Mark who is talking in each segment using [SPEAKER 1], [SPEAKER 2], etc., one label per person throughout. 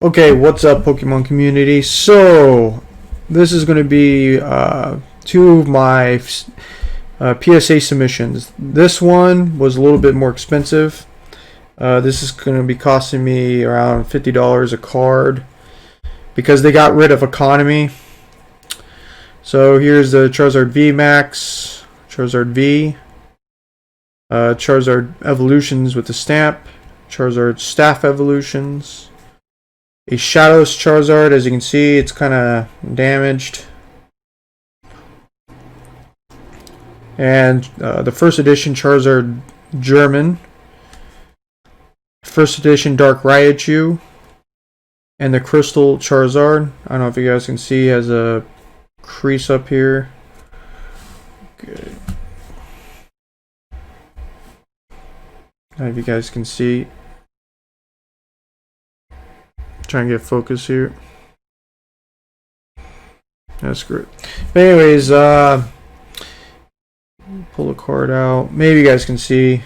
[SPEAKER 1] Okay, what's up, Pokemon community? So, this is going to be two of my PSA submissions. This one was a little bit more expensive. This is going to be costing me around $50 a card because they got rid of economy. So, here's the Charizard V Max, Charizard V, Charizard Evolutions with the stamp, Charizard Staff Evolutions. A Shadowless Charizard, as you can see, it's kind of damaged. And the first edition Charizard German. First edition Dark Raichu. And the Crystal Charizard. I don't know if you guys can see, has a crease up here. Good. I don't know if you guys can see. Try and get focus here. That's great. But anyways, pull the card out. Maybe you guys can see.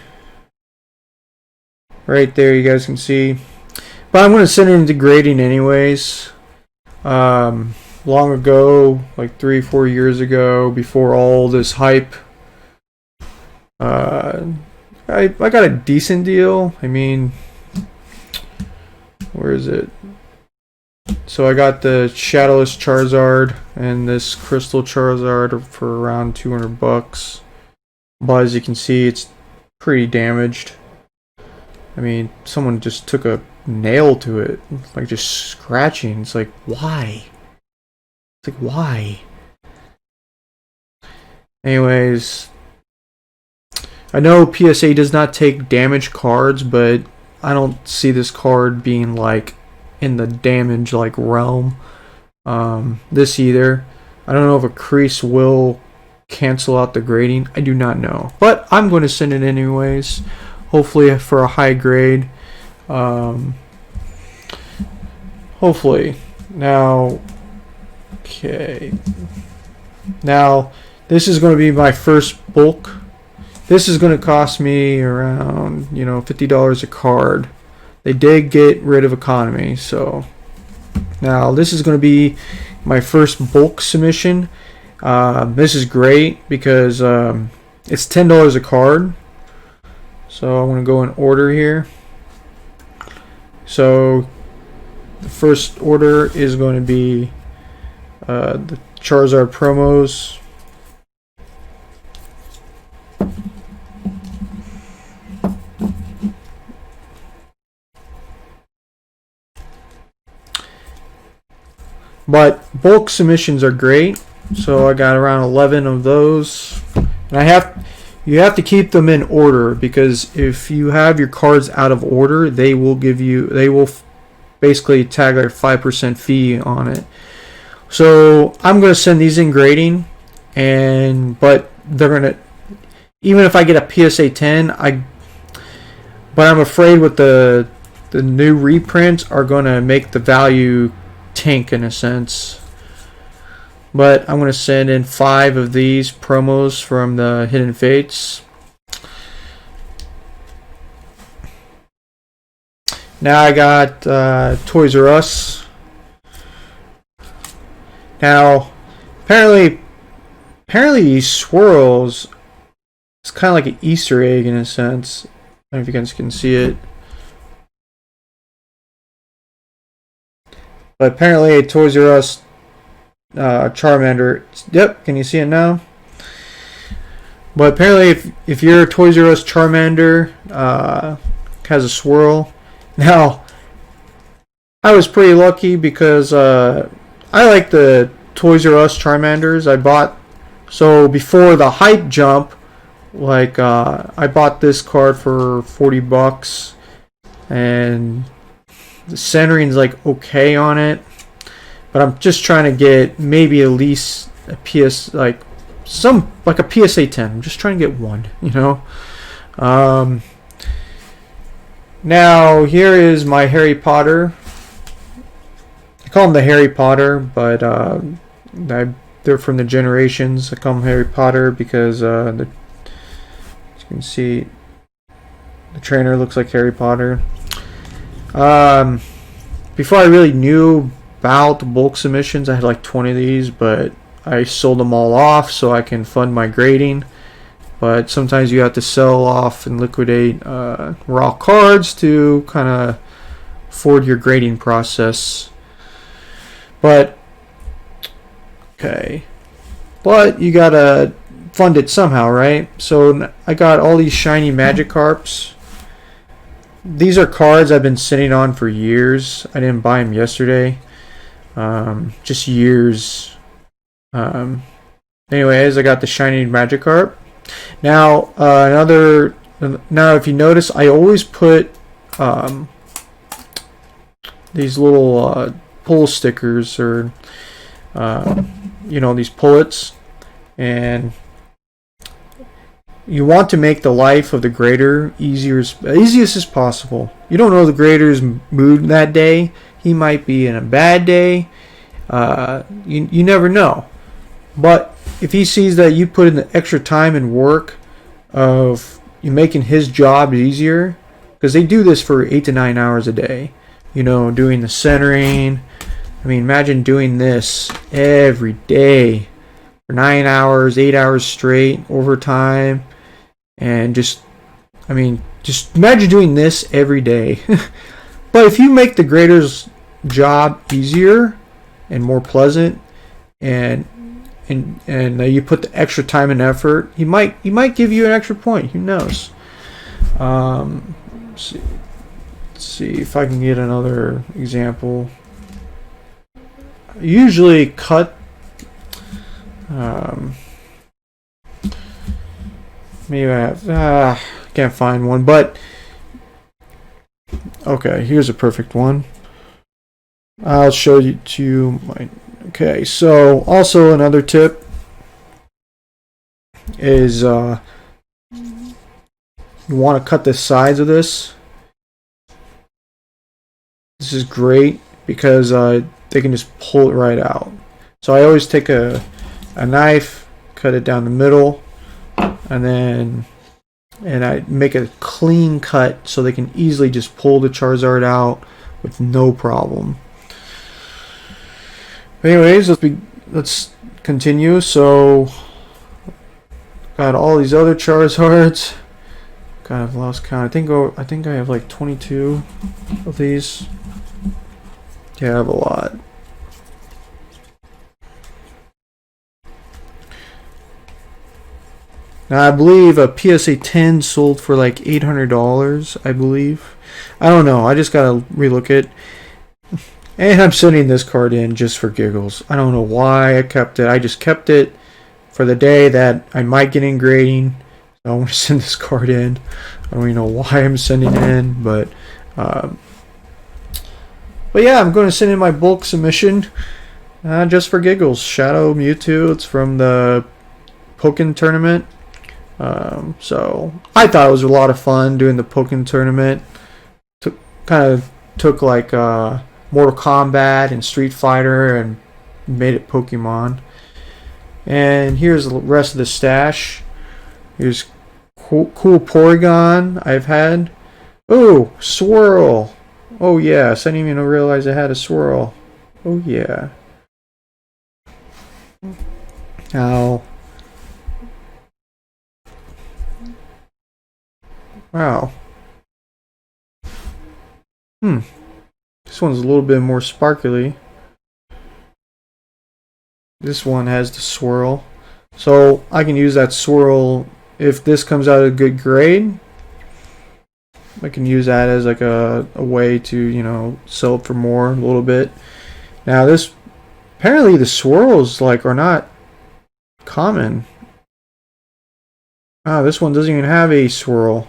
[SPEAKER 1] Right there, you guys can see. But I'm going to send it into grading anyways. Long ago, like 3-4 years ago, before all this hype, I got a decent deal. I mean, where is it? So I got the Shadowless Charizard and this Crystal Charizard for around $200. But as you can see, it's pretty damaged. I mean, someone just took a nail to it, like just scratching. It's like, why? It's like, why? Anyways, I know PSA does not take damaged cards, but I don't see this card being like in the damage like realm. This either. I don't know if a crease will cancel out the grading. I do not know, but I'm going to send it anyways, hopefully for a high grade. Hopefully. Now, okay, now this is going to be my first bulk. This is going to cost me around, $50 a card. They did get rid of economy, so now this is going to be my first bulk submission. This is great because it's $10 a card. So I'm going to go in order here. So the first order is going to be the Charizard promos. But bulk submissions are great, so I got around 11 of those, and you have to keep them in order, because if you have your cards out of order, they will basically tag a 5% fee on it. So I'm gonna send these in grading, but they're gonna, even if I get a PSA 10, but I'm afraid with the new reprints are gonna make the value tank in a sense. But I'm going to send in 5 of these promos from the Hidden Fates. Now I got Toys R Us. Now apparently these swirls, it's kind of like an Easter egg in a sense. I don't know if you guys can see it. But apparently a Toys R Us Charmander. Yep, can you see it now? But apparently if your Toys R Us Charmander has a swirl. Now, I was pretty lucky because I like the Toys R Us Charmanders. I bought, so before the hype jump, like I bought this card for $40, and the centering's like okay on it, but I'm just trying to get maybe at least a a PSA 10. I'm just trying to get one, Now here is my Harry Potter. I call them the Harry Potter, but they're from the Generations. I call them Harry Potter because as you can see, the trainer looks like Harry Potter. before I really knew about the bulk submissions, I had like 20 of these, but I sold them all off so I can fund my grading. But sometimes you have to sell off and liquidate raw cards to kind of forward your grading process. But okay, but you gotta fund it somehow, right? So I got all these shiny Magikarps. These are cards I've been sitting on for years. I didn't buy them yesterday. Just years. Anyways, I got the shiny Magikarp. Now, now if you notice, I always put these little pull stickers, or these pullets, and you want to make the life of the grader easiest as possible. You don't know the grader's mood that day. He might be in a bad day. You never know. But if he sees that you put in the extra time and work of you making his job easier, because they do this for 8 to 9 hours a day, doing the centering. I mean, imagine doing this every day for 9 hours, 8 hours straight, overtime, and just imagine doing this every day. But if you make the grader's job easier and more pleasant, and you put the extra time and effort, he might give you an extra point. Who knows? Let's see if I can get another example. I usually cut. Maybe I have. Can't find one, but okay. Here's a perfect one. I'll show you to my. Okay, so also another tip is you want to cut the sides of this. This is great because they can just pull it right out. So I always take a knife, cut it down the middle, and I make a clean cut so they can easily just pull the Charizard out with no problem. Anyways, let's continue. So got all these other Charizards. God, I've lost count. I think I have like 22 of these. Yeah, I have a lot. Now I believe a PSA 10 sold for like $800. I believe. I don't know. I just gotta relook it. And I'm sending this card in just for giggles. I don't know why I kept it. I just kept it for the day that I might get in grading. So I want to send this card in. I don't even know why I'm sending it in, but yeah, I'm going to send in my bulk submission just for giggles. Shadow Mewtwo. It's from the Pokken tournament. So I thought it was a lot of fun doing the Pokken tournament. Took like Mortal Kombat and Street Fighter and made it Pokemon. And here's the rest of the stash. Here's cool Porygon I've had. Oh, Swirl. Oh yes, I didn't even realize I had a Swirl. Oh yeah. Now, wow. This one's a little bit more sparkly. This one has the Swirl. So I can use that Swirl if this comes out a good grade. I can use that as like a way to, sell it for more a little bit. Now apparently the Swirls are not common. This one doesn't even have a Swirl.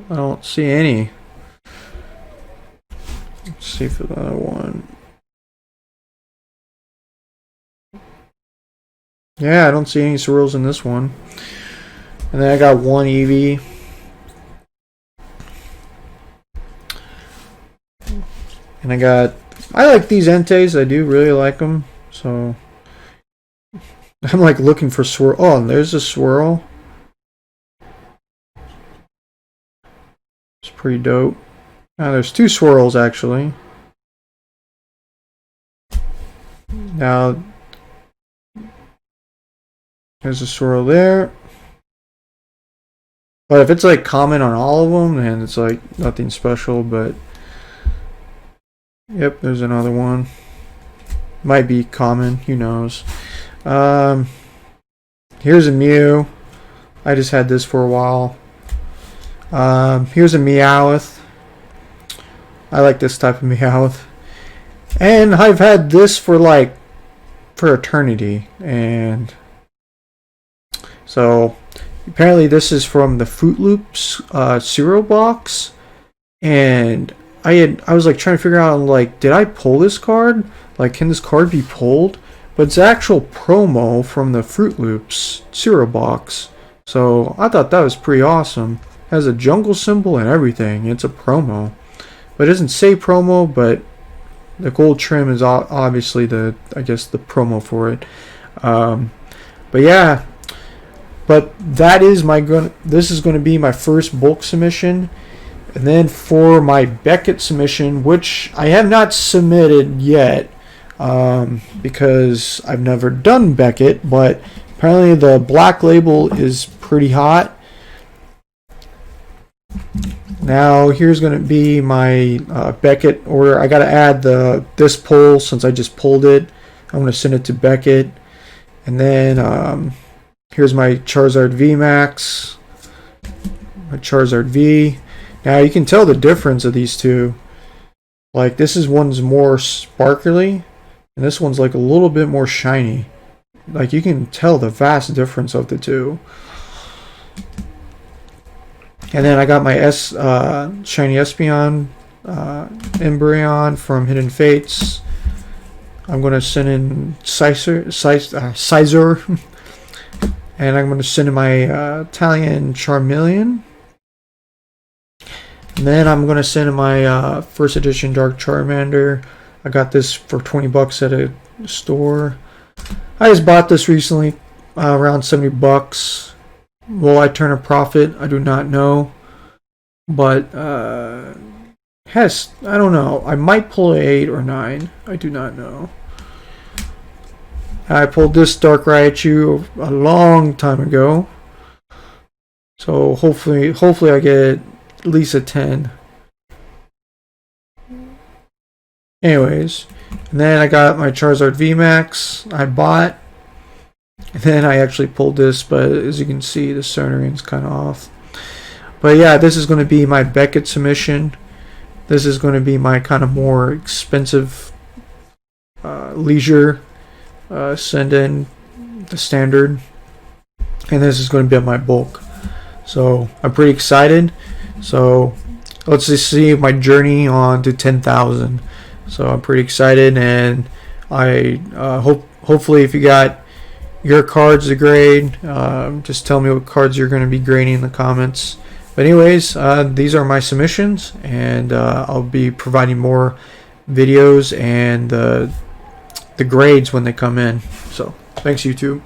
[SPEAKER 1] I don't see any. Let's see for the other one. Yeah, I don't see any Swirls in this one. And then I got one Eevee. And I like these Entei. I do really like them. So I'm looking for Swirl. Oh, and there's a Swirl. It's pretty dope. There's two Swirls actually. Now, there's a swirl there. But if it's like common on all of them, then it's like nothing special. But yep, there's another one. Might be common, who knows. Here's a Mew. I just had this for a while. Here's a Meowth. I like this type of Meowth. And I've had this for eternity. And so apparently this is from the Fruit Loops cereal box. And I was like trying to figure out, like, did I pull this card? Like, can this card be pulled? But it's actual promo from the Fruit Loops cereal box. So I thought that was pretty awesome. It has a jungle symbol and everything. It's a promo. But it doesn't say promo, but the gold trim is obviously the promo for it. But yeah. But that is this is going to be my first bulk submission. And then for my Beckett submission, which I have not submitted yet, because I've never done Beckett, but apparently the black label is pretty hot. Now here's going to be my Beckett order. I got to add this pull since I just pulled it. I'm going to send it to Beckett. And then here's my Charizard V Max. My Charizard V. Now you can tell the difference of these two. Like, one's more sparkly, and this one's like a little bit more shiny. Like, you can tell the vast difference of the two. And then I got my shiny Espeon Embryon from Hidden Fates. I'm going to send in Sizer. And I'm going to send in my Italian Charmeleon. And then I'm going to send in my first edition Dark Charmander. I got this for 20 bucks at a store. I just bought this recently, around 70 bucks. Will I turn a profit? I do not know. But, I don't know. I might pull an 8 or 9. I do not know. I pulled this Dark Raichu a long time ago. So hopefully I get at least a 10. Anyways, and then I got my Charizard V Max I bought. And then I actually pulled this, but as you can see, the centering's kind of off. But yeah, this is going to be my Beckett submission. This is going to be my kind of more expensive leisure send in, the standard. And this is going to be my bulk. So I'm pretty excited. So let's just see my journey on to 10,000. So I'm pretty excited, and I hopefully if you got your cards to grade, just tell me what cards you're going to be grading in the comments. But anyways, these are my submissions, and I'll be providing more videos and the grades when they come in. So thanks, YouTube.